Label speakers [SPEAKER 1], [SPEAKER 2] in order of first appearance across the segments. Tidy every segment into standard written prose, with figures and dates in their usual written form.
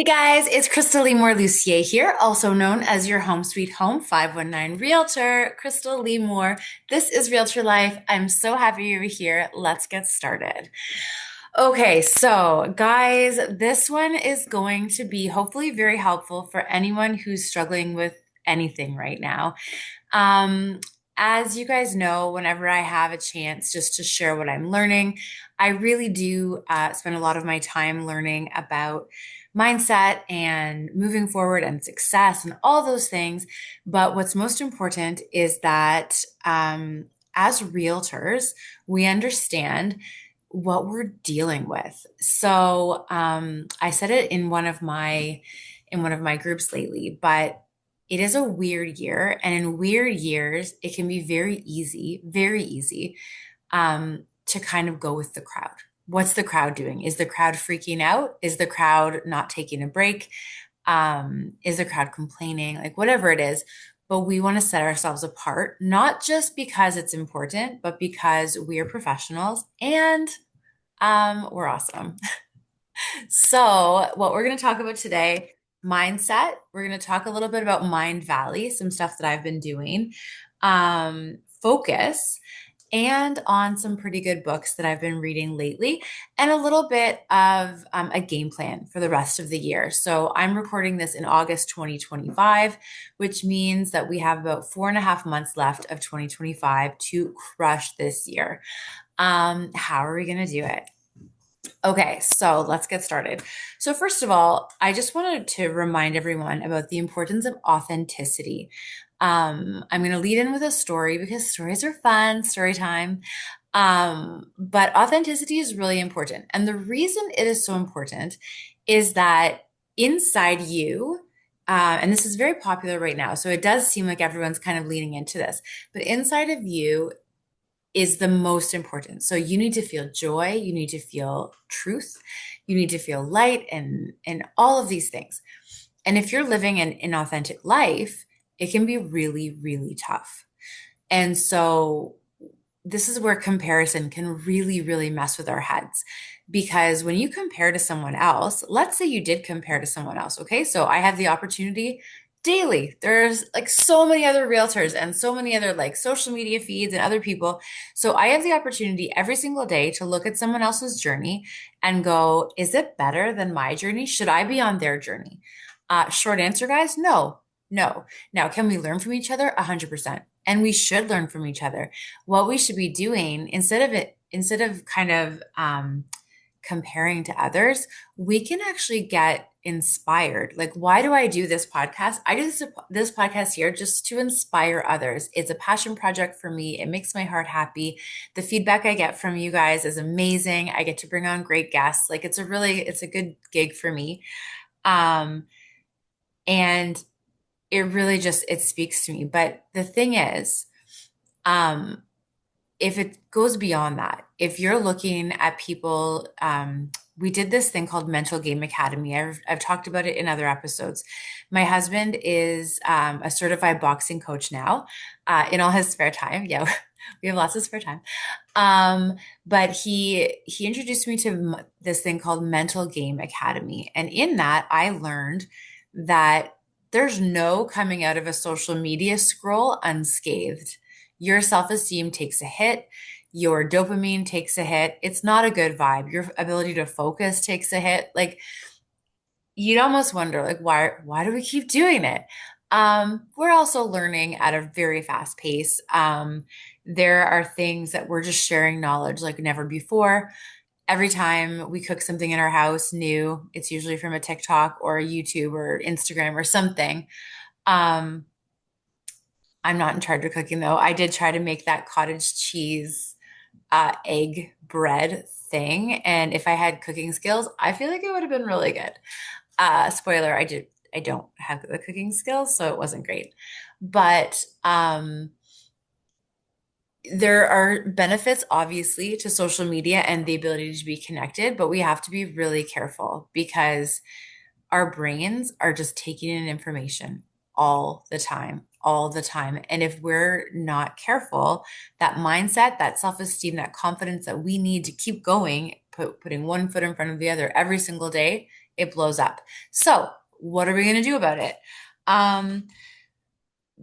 [SPEAKER 1] Hey guys, it's Crystal Lee Lucier here, also known as your Home Sweet Home 519 Realtor, Crystal Lee Moore. This is Realtor Life. I'm so happy you're here. Let's get started. Okay, so guys, this one is going to be hopefully very helpful for anyone who's struggling with anything right now. Um, as you guys know, whenever I have a chance just to share what I'm learning, I really do spend a lot of my time learning about mindset and moving forward and success and all those things. But what's most important is that as realtors, we understand what we're dealing with. So I said it in one of my groups lately, but it is a weird year, and in weird years, it can be very easy, to kind of go with the crowd. What's the crowd doing? Is the crowd freaking out? Is the crowd not taking a break? Is the crowd complaining? Like whatever it is. But we want to set ourselves apart, not just because it's important, but because we are professionals and we're awesome. So, what we're going to talk about today, mindset. We're going to talk a little bit about Mindvalley, some stuff that I've been doing, focus, and on some pretty good books that I've been reading lately, and a little bit of a game plan for the rest of the year. So, I'm recording this in August 2025, which means that we have about 4.5 months left of 2025 to crush this year. How are we going to do it? Okay, so let's get started. So, first of all, I just wanted to remind everyone about the importance of authenticity. I'm going to lead in with a story because stories are fun, story time. But authenticity is really important. And the reason it is so important is that inside you, and this is very popular right now, so it does seem like everyone's kind of leaning into this, but inside of you is the most important. So you need to feel joy, you need to feel truth, you need to feel light and all of these things. And if you're living an inauthentic life, it can be really tough. And so this is where comparison can really mess with our heads. Because when you compare to someone else, let's say you did compare to someone else, okay? So I have the opportunity daily. There's like so many other realtors and so many other like social media feeds and other people. So I have the opportunity every single day to look at someone else's journey and go, is it better than my journey? Should I be on their journey? Short answer, guys, no, no. Now, can we learn from each other? 100%. And we should learn from each other. What we should be doing instead of kind of comparing to others, we can actually get inspired. Like, why do I do this podcast? I do this podcast here just to inspire others. It's a passion project for me. It makes my heart happy. The feedback I get from you guys is amazing. I get to bring on great guests. Like, it's a good gig for me. Um, and it really just, it speaks to me. But the thing is, um, if it goes beyond that, if you're looking at people, we did this thing called Mental Game Academy. I've talked about it in other episodes. My husband is a certified boxing coach now, in all his spare time. Yeah, we have lots of spare time. But he introduced me to this thing called Mental Game Academy, and in that I learned that there's no coming out of a social media scroll unscathed. Your self-esteem takes a hit, your dopamine takes a hit. It's not a good vibe. Your ability to focus takes a hit. Like you'd almost wonder, like, why do we keep doing it? We're also learning at a very fast pace. There are things that we're just sharing knowledge like never before. Every time we cook something in our house new, it's usually from a TikTok or a YouTube or Instagram or something. Um, I'm not in charge of cooking though. I did try to make that cottage cheese egg bread thing, and if I had cooking skills, I feel like it would have been really good. Spoiler, I don't have the cooking skills, so it wasn't great. But there are benefits, obviously, to social media and the ability to be connected, but we have to be really careful because our brains are just taking in information all the time. And if we're not careful, that mindset, that self-esteem, that confidence that we need to keep going, putting one foot in front of the other every single day, it blows up. So what are we going to do about it? Um,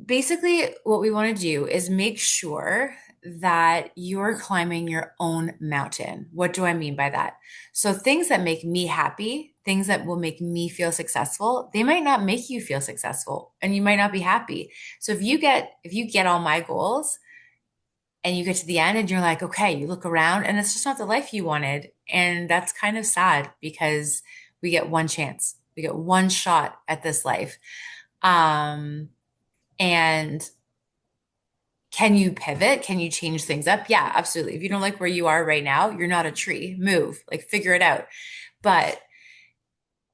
[SPEAKER 1] Basically, what we want to do is make sure that you're climbing your own mountain. What do I mean by that? So, things that make me happy, things that will make me feel successful, they might not make you feel successful and you might not be happy. So, if you get all my goals and you get to the end and you're like, okay, you look around and it's just not the life you wanted. And that's kind of sad because we get one chance. We get one shot at this life. Um, and can you pivot? Can you change things up? Yeah, absolutely. If you don't like where you are right now, you're not a tree. Move, like figure it out. But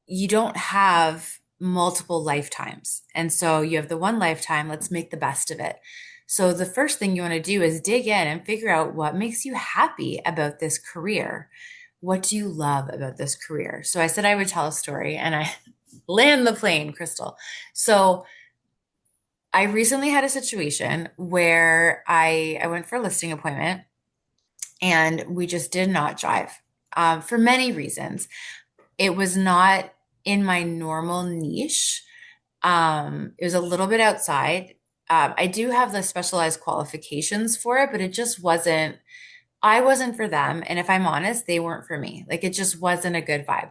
[SPEAKER 1] you don't have multiple lifetimes. And so you have the one lifetime. Let's make the best of it. So the first thing you want to do is dig in and figure out what makes you happy about this career. What do you love about this career? So I said I would tell a story and I land the plane, Crystal. So I recently had a situation where I went for a listing appointment and we just did not jive for many reasons. It was not in my normal niche. It was a little bit outside. I do have the specialized qualifications for it, but it just wasn't, I wasn't for them. And if I'm honest, they weren't for me. Like it just wasn't a good vibe.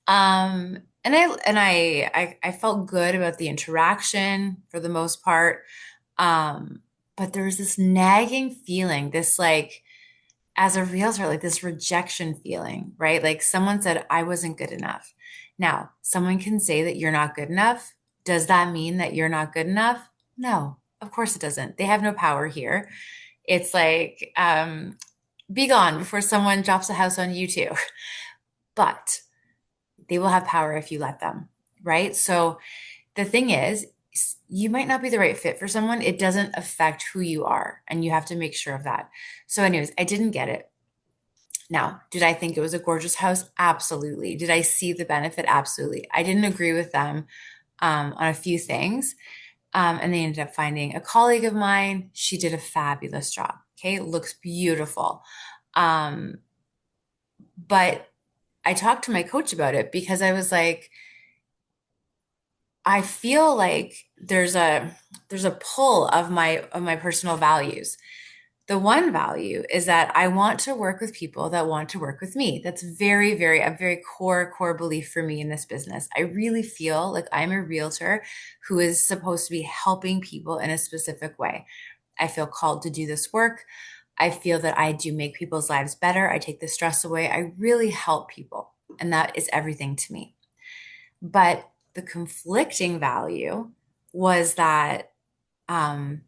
[SPEAKER 1] And I felt good about the interaction for the most part. But there was this nagging feeling, this like as a realtor, like this rejection feeling, right? Like someone said I wasn't good enough. Now, someone can say that you're not good enough. Does that mean that you're not good enough? No, of course it doesn't. They have no power here. It's like, be gone before someone drops a house on you too. But they will have power if you let them, right? So the thing is, you might not be the right fit for someone. It doesn't affect who you are, and you have to make sure of that. So, anyways, I didn't get it. Now, did I think it was a gorgeous house? Absolutely. Did I see the benefit? Absolutely. I didn't agree with them on a few things. And they ended up finding a colleague of mine. She did a fabulous job. Okay. It looks beautiful. Um, but I talked to my coach about it because I was like, I feel like there's a pull of my personal values. The one value is that I want to work with people that want to work with me. That's a very core belief for me in this business. I really feel like I'm a realtor who is supposed to be helping people in a specific way. I feel called to do this work. I feel that I do make people's lives better. I take the stress away. I really help people. And that is everything to me. But the conflicting value was that um,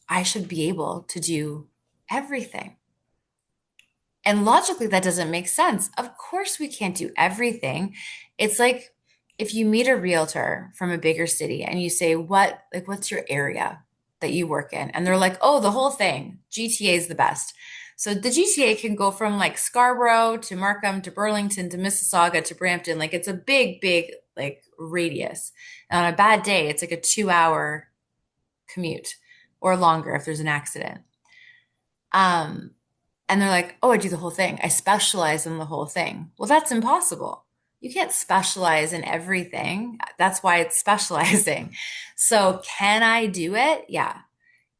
[SPEAKER 1] I should be able to do everything. And logically, that doesn't make sense. Of course, we can't do everything. It's like if you meet a realtor from a bigger city and you say, what's your area that you work in? And they're like, oh, the whole thing. GTA is the best. So the GTA can go from like Scarborough to Markham to Burlington to Mississauga to Brampton. Like it's a big, like radius. And on a bad day, it's like a 2 hour commute or longer if there's an accident. Um, and they're like, oh, I do the whole thing. I specialize in the whole thing. Well, that's impossible. You can't specialize in everything. That's why it's specializing. So can I do it? Yeah.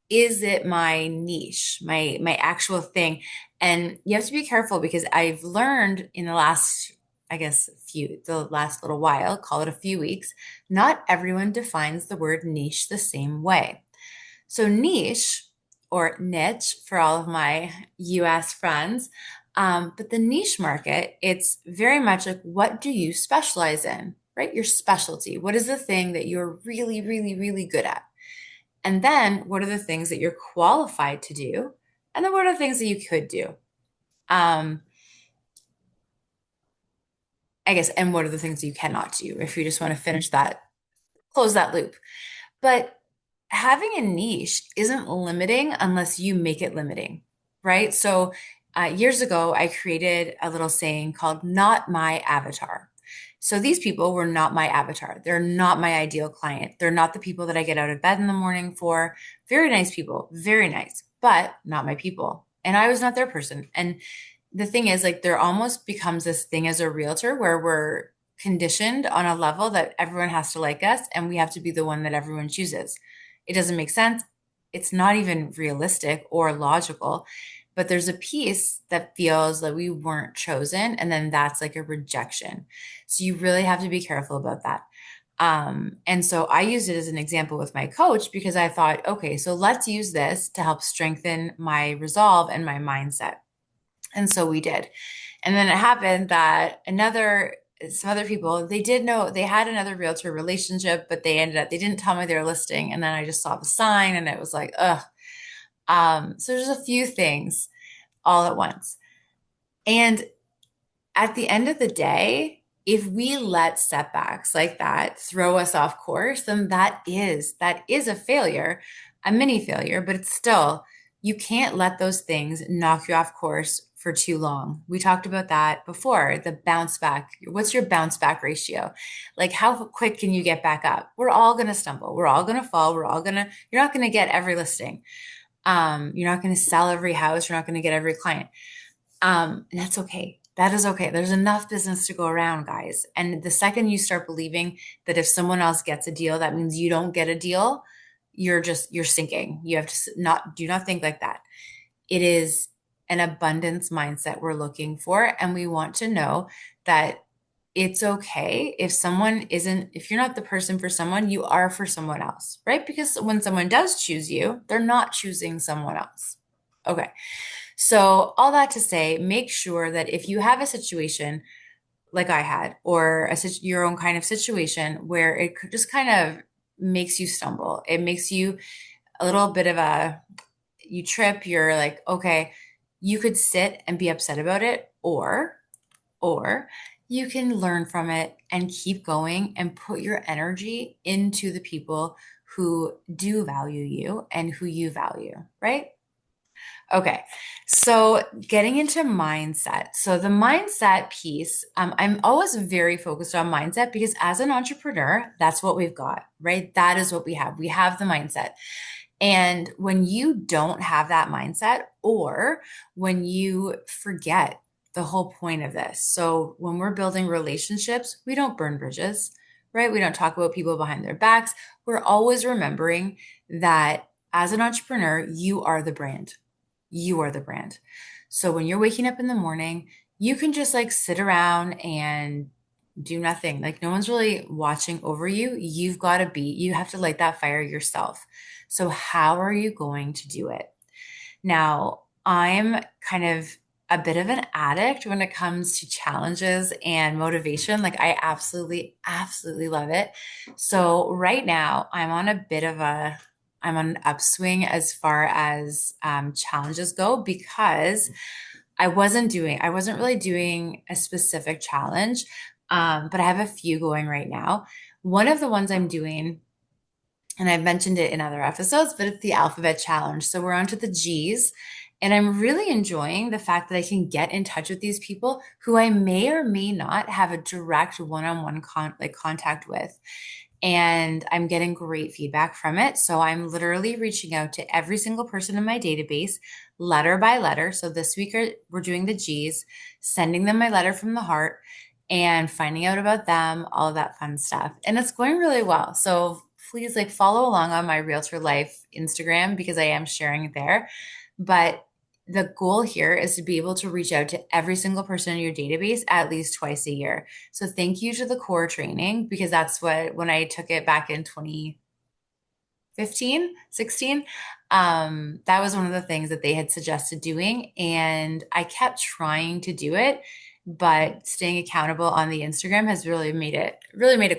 [SPEAKER 1] Is it my niche, my actual thing? And you have to be careful because I've learned in the last, I guess, the last little while, call it a few weeks, not everyone defines the word niche the same way. So niche or niche for all of my US friends, but the niche market, it's very much like what do you specialize in, right? Your specialty. What is the thing that you're really, really, really good at? And then what are the things that you're qualified to do? And then what are the things that you could do? Um, I guess, and what are the things you cannot do if you just want to finish that, close that loop. But having a niche isn't limiting unless you make it limiting, right? So years ago, I created a little saying called not my avatar. So these people were not my avatar. They're not my ideal client. They're not the people that I get out of bed in the morning for. Very nice people, very nice, but not my people. And I was not their person. And the thing is, like, there almost becomes this thing as a realtor where conditioned on a level that everyone has to like us and we have to be the one that everyone chooses. It doesn't make sense. It's not even realistic or logical, but there's a piece that feels like we weren't chosen. And then that's like a rejection. So you really have to be careful about that. And so I used it as an example with my coach because I thought, okay, so let's use this to help strengthen my resolve and my mindset. And so we did. And then it happened that some other people, they did know they had another realtor relationship, but they didn't tell me they were listing. And then I just saw the sign and it was like, ugh. So there's a few things all at once. And at the end of the day, if we let setbacks like that throw us off course, then that is a failure, a mini failure, but it's still, you can't let those things knock you off course for too long. We talked about that before, the bounce back. What's your bounce back ratio? Like how quick can you get back up? We're all going to stumble. We're all going to fall. You're not going to get every listing. You're not going to sell every house. You're not going to get every client. And that's okay. That is okay. There's enough business to go around, guys. And the second you start believing that if someone else gets a deal, that means you don't get a deal, you're sinking. You have to do not think like that. It is an abundance mindset we're looking for. And we want to know that it's okay if you're not the person for someone, you are for someone else, right? Because when someone does choose you, they're not choosing someone else. Okay. So, all that to say, make sure that if you have a situation like I had, or your own kind of situation where it just kind of makes you stumble, it makes you a little bit of you trip, you're like, okay, you could sit and be upset about it, or you can learn from it and keep going and put your energy into the people who do value you and who you value, right? Okay, so getting into mindset. So the mindset piece, I'm always very focused on mindset because as an entrepreneur, that's what we've got, right? That is what we have. We have the mindset. And when you don't have that mindset, or when you forget the whole point of this. So when we're building relationships, we don't burn bridges, right? We don't talk about people behind their backs. We're always remembering that as an entrepreneur, you are the brand. You are the brand. So when you're waking up in the morning, you can just like sit around and do nothing. Like no one's really watching over you. You have to light that fire yourself. So how are you going to do it? Now, I'm kind of a bit of an addict when it comes to challenges and motivation. Like I absolutely, absolutely love it. So right now I'm on an upswing as far as challenges go because I wasn't really doing a specific challenge, but I have a few going right now. One of the ones I'm doing, and I've mentioned it in other episodes, but it's the alphabet challenge. So we're on to the G's. And I'm really enjoying the fact that I can get in touch with these people who I may or may not have a direct one-on-one contact with. And I'm getting great feedback from it. So I'm literally reaching out to every single person in my database, letter by letter. So this week we're doing the G's, sending them my letter from the heart and finding out about them, all of that fun stuff. And it's going really well. So please like follow along on my Realtor Life Instagram because I am sharing it there. But the goal here is to be able to reach out to every single person in your database at least twice a year. So thank you to the core training because that's when I took it back in 2015, 16, that was one of the things that they had suggested doing. And I kept trying to do it, but staying accountable on the Instagram has really made it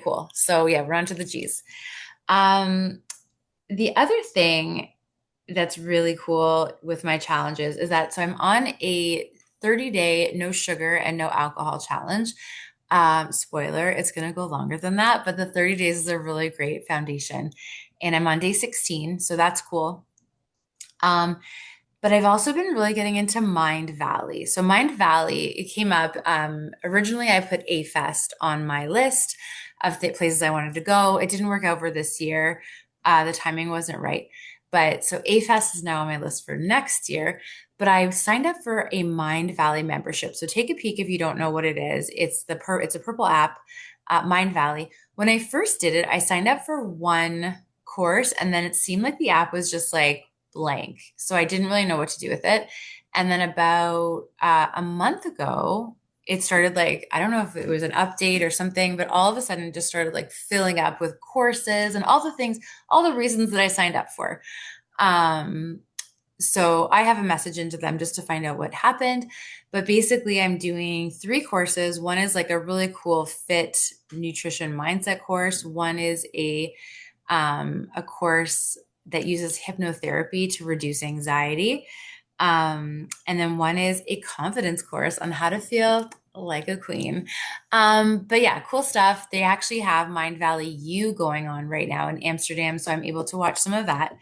[SPEAKER 1] cool. So yeah, we're on to the G's. The other thing that's really cool with my challenges is that I'm on a 30-day no sugar and no alcohol challenge. Spoiler, it's going to go longer than that, but the 30 days is a really great foundation. And I'm on day 16, so that's cool. But I've also been really getting into Mindvalley. So Mindvalley, it came up. Originally, I put A Fest on my list of the places I wanted to go. It didn't work out for this year. The timing wasn't right. But so AFES is now on my list for next year. But I've signed up for a Mindvalley membership. So take a peek if you don't know what it is. It's a purple app, Mindvalley. When I first did it, I signed up for one course, and then it seemed like the app was just like blank. So I didn't really know what to do with it. And then about a month ago, it started like, I don't know if it was an update or something, but all of a sudden it just started like filling up with courses and all the things, all the reasons that I signed up for. Um, so I have a message into them just to find out what happened. But basically, I'm doing three courses. One is like a really cool fit nutrition mindset course. One is a course that uses hypnotherapy to reduce anxiety. And then one is a confidence course on how to feel like a queen. But yeah, cool stuff. They actually have Mindvalley U going on right now in Amsterdam. So I'm able to watch some of that.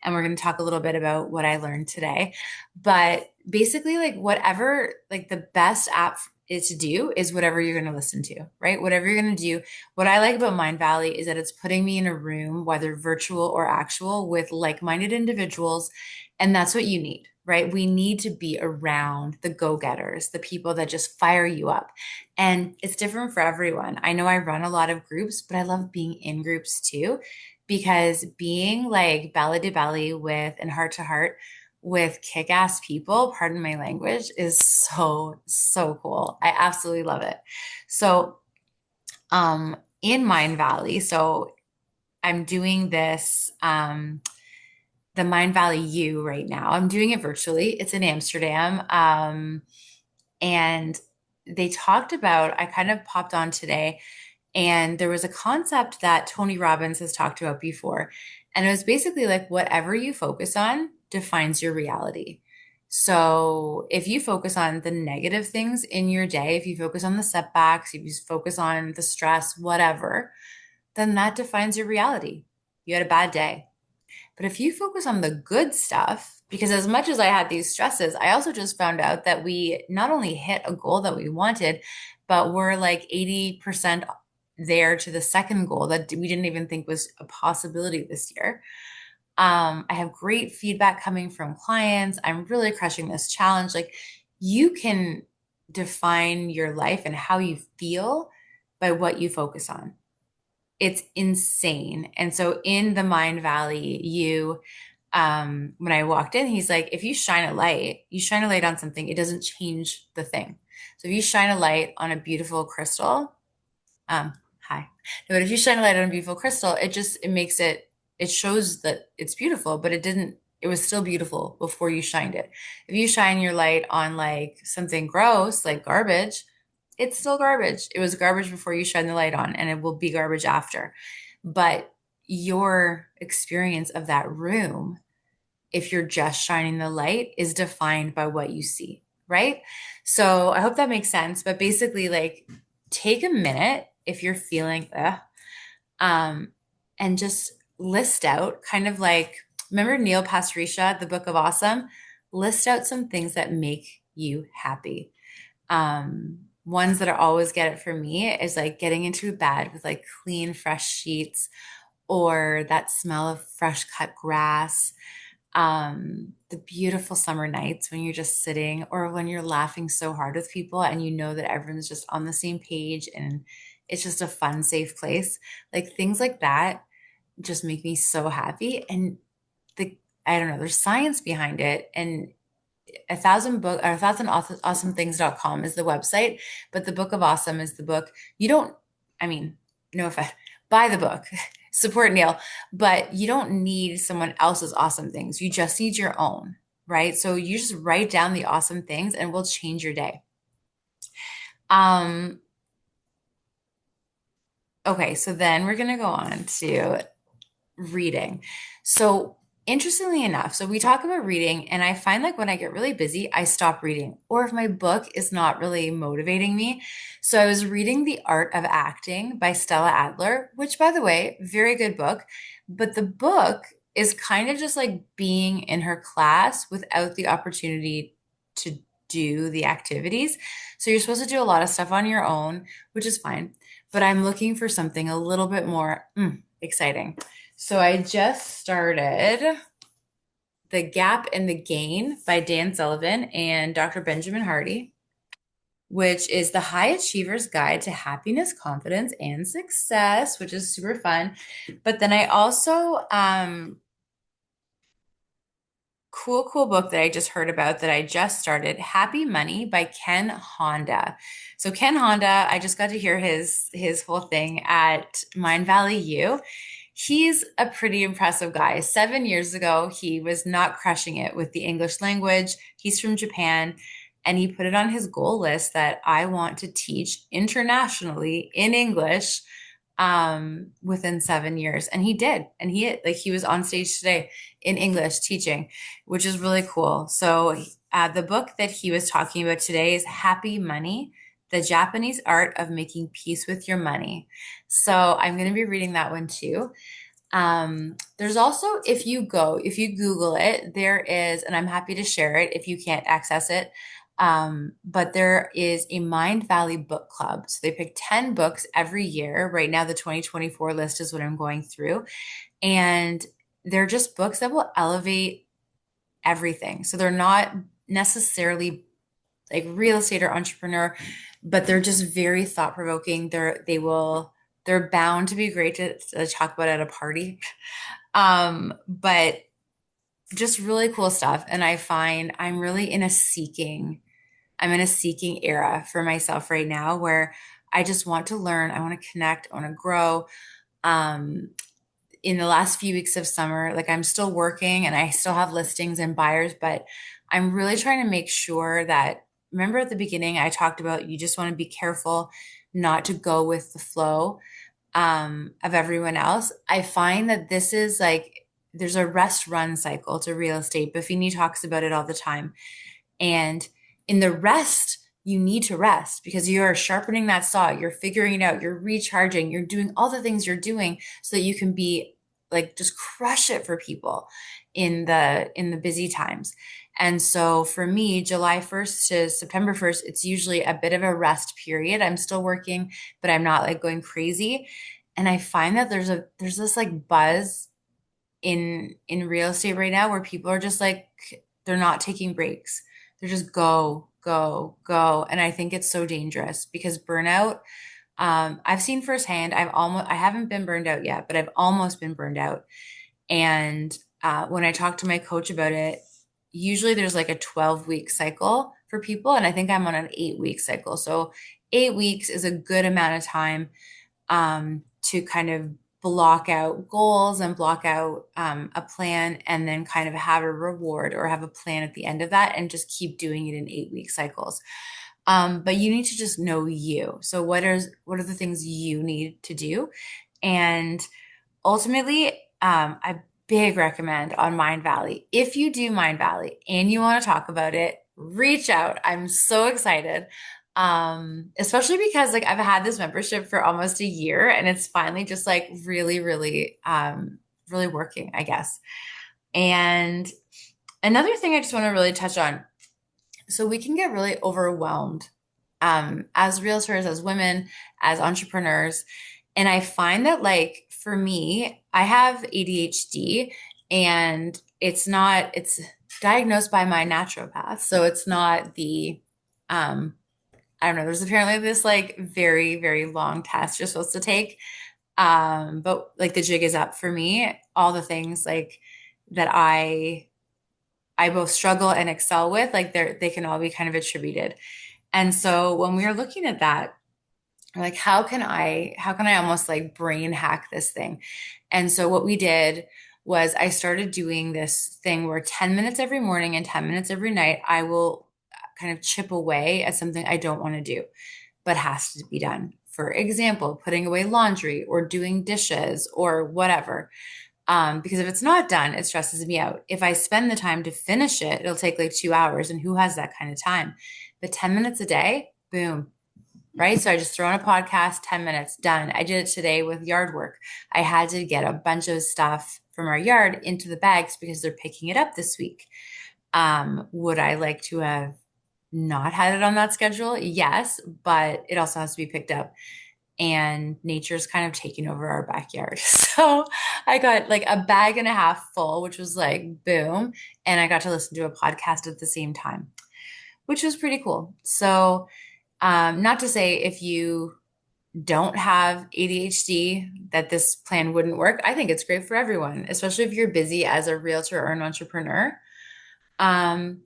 [SPEAKER 1] And we're going to talk a little bit about what I learned today. But basically, like whatever, like the best app is to do is whatever you're going to listen to, right? Whatever you're going to do. What I like about Mindvalley is that it's putting me in a room, whether virtual or actual, with like-minded individuals. And that's what you need, right? We need to be around the go-getters, the people that just fire you up. And it's different for everyone. I know I run a lot of groups, but I love being in groups too, because being like belly to belly with and heart to heart with kick-ass people, pardon my language, is so, so cool. I absolutely love it. So, in Mindvalley, so I'm doing this, the Mindvalley U right now. I'm doing it virtually. It's in Amsterdam. And they talked about, I kind of popped on today, and there was a concept that Tony Robbins has talked about before. And it was basically like whatever you focus on defines your reality. So if you focus on the negative things in your day, if you focus on the setbacks, if you focus on the stress, whatever, then that defines your reality. You had a bad day. But if you focus on the good stuff, because as much as I had these stresses, I also just found out that we not only hit a goal that we wanted, but we're like 80% there to the second goal that we didn't even think was a possibility this year. I have great feedback coming from clients. I'm really crushing this challenge. Like you can define your life and how you feel by what you focus on. It's insane. And so in the Mindvalley, when I walked in, he's like, if you shine a light, you shine a light on something, it doesn't change the thing. So if you shine a light on a beautiful crystal, hi. No, but if you shine a light on a beautiful crystal, it makes it, it shows that it's beautiful, but it was still beautiful before you shined it. If you shine your light on like something gross, like garbage, it's still garbage. It was garbage before you shine the light on, and it will be garbage after. But your experience of that room, if you're just shining the light, is defined by what you see, right? So I hope that makes sense. But basically, like, take a minute if you're feeling um, and just list out kind of like, remember Neil Pasricha, the Book of Awesome? List out some things that make you happy. Ones that are always get it for me is like getting into bed with like clean, fresh sheets, or that smell of fresh cut grass, the beautiful summer nights when you're just sitting, or when you're laughing so hard with people and you know that everyone's just on the same page and it's just a fun, safe place. Like things like that just make me so happy. And I don't know, there's science behind it. And a thousand awesome things.com is the website, but the Book of Awesome is the book. You don't, I mean, no offense, buy the book, support Neil, but you don't need someone else's awesome things. You just need your own, right? So you just write down the awesome things and it will change your day. Um, okay, so then we're going to go on to reading. So, interestingly enough, so we talk about reading, and I find like when I get really busy, I stop reading, or if my book is not really motivating me. So, I was reading The Art of Acting by Stella Adler, which, by the way, very good book. But the book is kind of just like being in her class without the opportunity to do the activities. So, you're supposed to do a lot of stuff on your own, which is fine. But I'm looking for something a little bit more exciting. So I just started. The Gap and the Gain by Dan Sullivan and Dr. Benjamin Hardy, which is the High Achiever's Guide to Happiness, Confidence, and Success, which is super fun. But then I also cool book that I just heard about that I just started, Happy Money by Ken Honda. So Ken Honda, I just got to hear his whole thing at Mindvalley U. He's a pretty impressive guy. 7 years ago, he was not crushing it with the English language. He's from Japan, and he put it on his goal list that I want to teach internationally in English within 7 years. And he did. And he was on stage today in English teaching, which is really cool. So the book that he was talking about today is Happy Money, The Japanese Art of Making Peace with Your Money. So I'm going to be reading that one too. There's also, if you Google it, there is, and I'm happy to share it if you can't access it. But there is a Mindvalley book club. So they pick 10 books every year. Right now, the 2024 list is what I'm going through. And they're just books that will elevate everything. So they're not necessarily like real estate or entrepreneur, but they're just very thought provoking. They're bound to be great to talk about at a party. But just really cool stuff. And I find I'm in a seeking era for myself right now where I just want to learn, I want to connect, I want to grow. Um, in the last few weeks of summer, like I'm still working and I still have listings and buyers, but I'm really trying to make sure that, remember at the beginning, I talked about you just want to be careful not to go with the flow of everyone else. I find that this is like, there's a rest run cycle to real estate. Buffini talks about it all the time. And in the rest, you need to rest because you are sharpening that saw, you're figuring it out, you're recharging, you're doing all the things you're doing so that you can be like just crush it for people in the busy times. And so for me, July 1st to September 1st, it's usually a bit of a rest period. I'm still working, but I'm not like going crazy. And I find that there's this like buzz in real estate right now where people are just like they're not taking breaks. They're just go, go, go. And I think it's so dangerous because burnout, I've seen firsthand. I haven't been burned out yet, but I've almost been burned out. And when I talk to my coach about it, usually there's like a 12-week cycle for people. And I think I'm on an 8-week cycle. So 8 weeks is a good amount of time to kind of block out goals and block out a plan and then kind of have a reward or have a plan at the end of that and just keep doing it in 8-week cycles. But you need to just know you. So what are the things you need to do? And ultimately, I big recommend on Mindvalley. If you do Mindvalley and you want to talk about it, reach out. I'm so excited. Especially because like I've had this membership for almost a year and it's finally just like really working, I guess. And another thing I just want to really touch on. So we can get really overwhelmed as realtors, as women, as entrepreneurs. And I find that like for me, I have ADHD and it's diagnosed by my naturopath. So it's not um, I don't know, there's apparently this like very, very long test you're supposed to take. But like the jig is up for me. All the things like that I both struggle and excel with, like they can all be kind of attributed. And so when we were looking at that, like how can I almost like brain hack this thing? And so what we did was I started doing this thing where 10 minutes every morning and 10 minutes every night, I will kind of chip away at something I don't want to do, but has to be done. For example, putting away laundry or doing dishes or whatever. Because if it's not done, it stresses me out. If I spend the time to finish it, it'll take like 2 hours, and who has that kind of time? But 10 minutes a day, boom, right? So I just throw in a podcast, 10 minutes, done. I did it today with yard work. I had to get a bunch of stuff from our yard into the bags because they're picking it up this week. Would I like to have not had it on that schedule? Yes, but it also has to be picked up. and nature's kind of taking over our backyard. So I got like a bag and a half full, which was like boom. And I got to listen to a podcast at the same time, which was pretty cool. So, not to say if you don't have ADHD that this plan wouldn't work. I think it's great for everyone, especially if you're busy as a realtor or an entrepreneur. Um,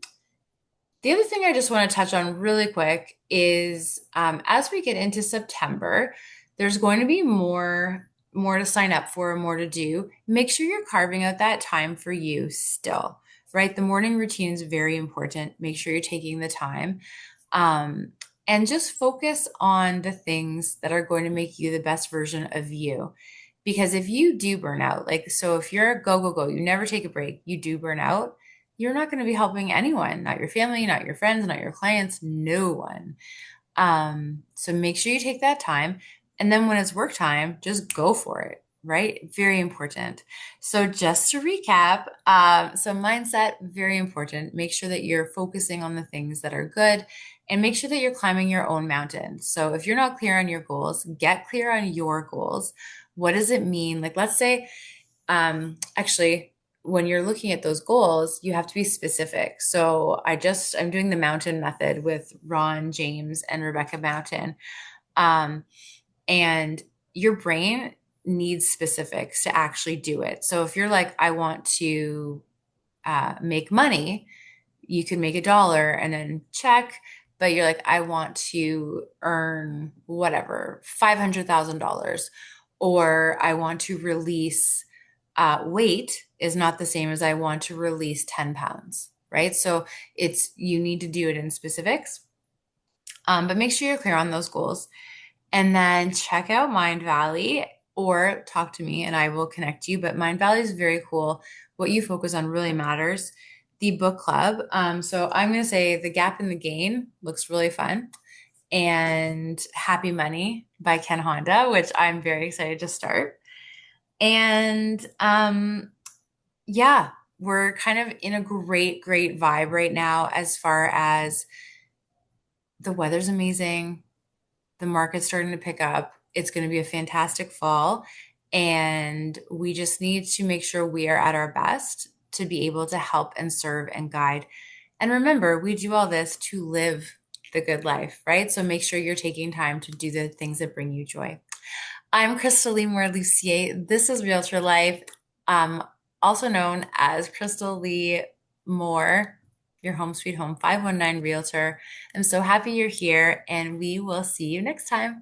[SPEAKER 1] the other thing I just want to touch on really quick is as we get into September, there's going to be more to sign up for, more to do. Make sure you're carving out that time for you still, right? The morning routine is very important. Make sure you're taking the time. Um, and just focus on the things that are going to make you the best version of you. Because if you do burn out, like, so if you're a go, go, go, you never take a break, you do burn out, you're not going to be helping anyone, not your family, not your friends, not your clients, no one. So make sure you take that time. And then when it's work time, just go for it, right? Very important. So just to recap, so mindset, very important. Make sure that you're focusing on the things that are good and make sure that you're climbing your own mountain. So if you're not clear on your goals, get clear on your goals. What does it mean? Like, let's say, actually, when you're looking at those goals, you have to be specific. So I'm doing the mountain method with Ron James and Rebecca Mountain. Um, and your brain needs specifics to actually do it. So if you're like, I want to make money, you can make $1 and then check. But you're like, I want to earn whatever, $500,000, or I want to release weight is not the same as I want to release 10 pounds, right? So you need to do it in specifics, but make sure you're clear on those goals. And then check out Mindvalley or talk to me and I will connect you. But Mindvalley is very cool. What you focus on really matters. The book club. So I'm going to say The Gap and the Gain looks really fun. And Happy Money by Ken Honda, which I'm very excited to start. And yeah, we're kind of in a great, great vibe right now as far as the weather's amazing. The market's starting to pick up. It's going to be a fantastic fall. And we just need to make sure we are at our best to be able to help and serve and guide. And remember, we do all this to live the good life, right? So make sure you're taking time to do the things that bring you joy. I'm Crystal Lee Moore Lucier. This is Realtor Life, um, also known as Crystal Lee Moore, your home sweet home 519 Realtor. I'm so happy you're here, and we will see you next time.